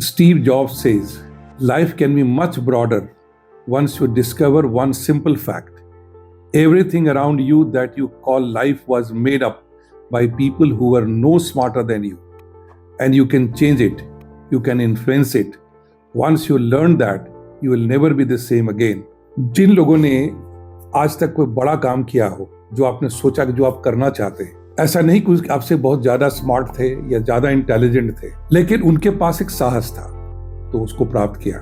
Steve Jobs says, life can be much broader once you discover one simple fact. Everything around you that you call life was made up by people who were no smarter than you. And you can change it, you can influence it. Once you learn that, you will never be the same again. जिन लोगों ने आज तक कोई बड़ा काम किया हो, जो आपने सोचा कि जो आप करना चाहते हैं, ऐसा नहीं कि आपसे बहुत ज्यादा स्मार्ट थे या ज्यादा इंटेलिजेंट थे, लेकिन उनके पास एक साहस था तो उसको प्राप्त किया।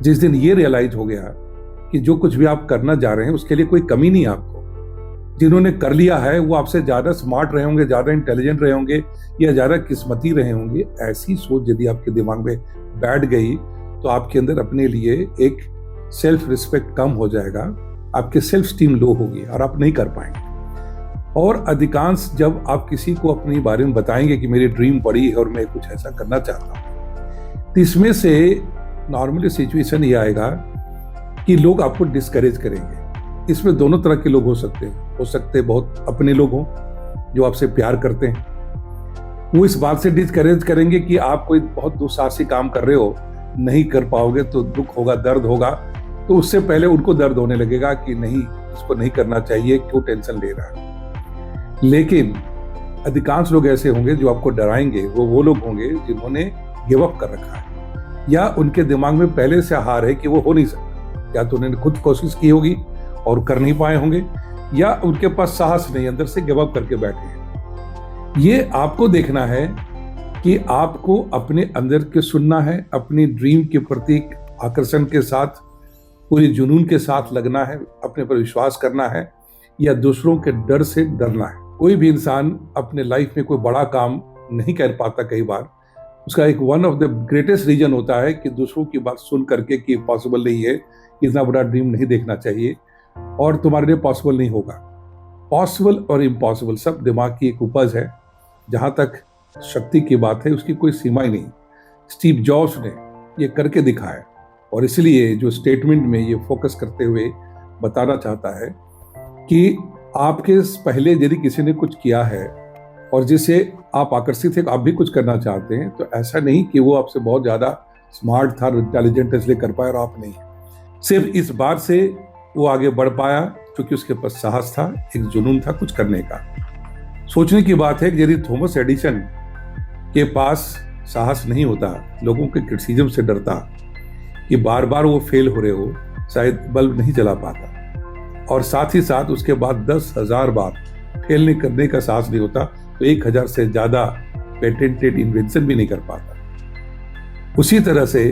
जिस दिन ये रियलाइज हो गया कि जो कुछ भी आप करना जा रहे हैं उसके लिए कोई कमी नहीं आपको, जिन्होंने कर लिया है वो आपसे ज्यादा स्मार्ट रहे होंगे, ज्यादा इंटेलिजेंट रहे होंगे या ज्यादा किस्मती रहे होंगे, ऐसी सोच यदि आपके दिमाग में बैठ गई तो आपके अंदर अपने लिए एक सेल्फ रिस्पेक्ट कम हो जाएगा, आपके सेल्फ स्टीम लो होगी और आप नहीं कर पाएंगे। और अधिकांश जब आप किसी को अपने बारे में बताएंगे कि मेरी ड्रीम बड़ी है और मैं कुछ ऐसा करना चाहता हूँ, तो इसमें से नॉर्मली सिचुएशन ये आएगा कि लोग आपको डिस्करेज करेंगे। इसमें दोनों तरह के लोग हो सकते हैं बहुत अपने लोग हों जो आपसे प्यार करते हैं, वो इस बात से डिस्करेज करेंगे कि आप कोई बहुत दुस्साहसिक काम कर रहे हो, नहीं कर पाओगे तो दुख होगा, दर्द होगा, तो उससे पहले उनको दर्द होने लगेगा कि नहीं, इसको नहीं करना चाहिए, क्यों टेंशन ले रहा है। लेकिन अधिकांश लोग ऐसे होंगे जो आपको डराएंगे, वो लोग होंगे जिन्होंने गिव अप कर रखा है या उनके दिमाग में पहले से हार है कि वो हो नहीं सकता, या तो उन्होंने खुद कोशिश की होगी और कर नहीं पाए होंगे, या उनके पास साहस नहीं, अंदर से गिव अप करके बैठे हैं। ये आपको देखना है कि आपको अपने अंदर के सुनना है, अपनी ड्रीम के प्रति आकर्षण के साथ, पूरी जुनून के साथ लगना है, अपने पर विश्वास करना है, या दूसरों के डर से डरना है। कोई भी इंसान अपने लाइफ में कोई बड़ा काम नहीं कर पाता, कई बार उसका एक one of the greatest reason होता है कि दूसरों की बात सुन करके कि पॉसिबल नहीं है, इतना बड़ा ड्रीम नहीं देखना चाहिए और तुम्हारे लिए पॉसिबल नहीं होगा। पॉसिबल और इम्पॉसिबल सब दिमाग की एक उपज है। जहां तक शक्ति की बात है उसकी कोई सीमा ही नहीं। स्टीव जॉब्स ने ये करके दिखाया और इसलिए जो स्टेटमेंट में ये फोकस करते हुए बताना चाहता है कि आपके पहले यदि किसी ने कुछ किया है और जिससे आप आकर्षित है, आप भी कुछ करना चाहते हैं, तो ऐसा नहीं कि वो आपसे बहुत ज्यादा स्मार्ट था, इंटेलिजेंट इसलिए कर पाया और आप नहीं। सिर्फ इस बात से वो आगे बढ़ पाया क्योंकि उसके पास साहस था, एक जुनून था कुछ करने का। सोचने की बात है कि यदि थॉमस एडिसन के पास साहस नहीं होता, लोगों के क्रिटिसिज्म से डरता कि बार बार वो फेल हो रहे हो, शायद बल्ब नहीं जला पाता, और साथ ही साथ उसके बाद 10,000 बार फेल नहीं करने का साहस नहीं होता तो 1,000 से ज्यादा पेटेंटेड इन्वेंशन भी नहीं कर पाता। उसी तरह से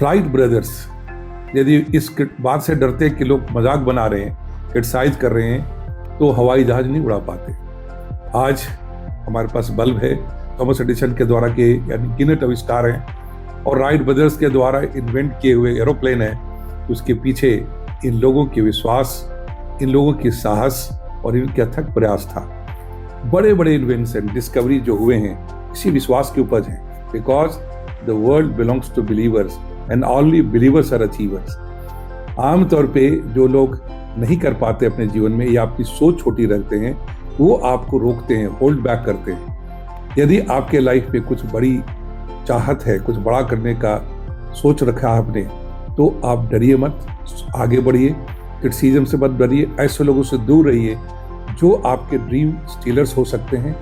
राइट ब्रदर्स यदि इस बात से डरते कि लोग मजाक बना रहे हैं, क्रिटिसाइज कर रहे हैं, तो हवाई जहाज नहीं उड़ा पाते। आज हमारे पास बल्ब है, थॉमस एडिसन के द्वारा के यानी गिनेट आविष्कार हैं, और राइट ब्रदर्स के द्वारा इन्वेंट किए हुए एरोप्लेन है। उसके पीछे इन लोगों के विश्वास, इन लोगों की साहस और इनके अथक प्रयास था। बड़े बड़े इन्वेंशन, डिस्कवरी जो हुए हैं, इसी विश्वास की उपज है। Because the world belongs to believers and only believers are achievers. आमतौर पे जो लोग नहीं कर पाते अपने जीवन में या अपनी सोच छोटी रखते हैं, वो आपको रोकते हैं, होल्ड बैक करते हैं। यदि आपके लाइफ में कुछ बड़ी चाहत है, कुछ बड़ा करने का सोच रखा है आपने, तो आप डरिए मत, आगे बढ़िए, क्रिटिसिज्म से मत डरिए, ऐसे लोगों से दूर रहिए जो आपके ड्रीम स्टीलर्स हो सकते हैं,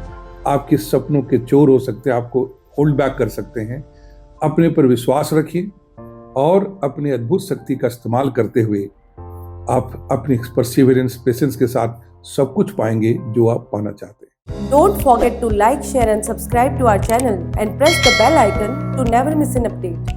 आपके सपनों के चोर हो सकते हैं, आपको होल्ड बैक कर सकते हैं। अपने पर विश्वास रखिए और अपनी अद्भुत शक्ति का इस्तेमाल करते हुए आप अपनी परसिवरेंस, पेशेंस के साथ सब कुछ पाएंगे जो आप पाना चाहते हैं। Don't forget to like, share and subscribe to our channel and press the bell icon to never miss an update.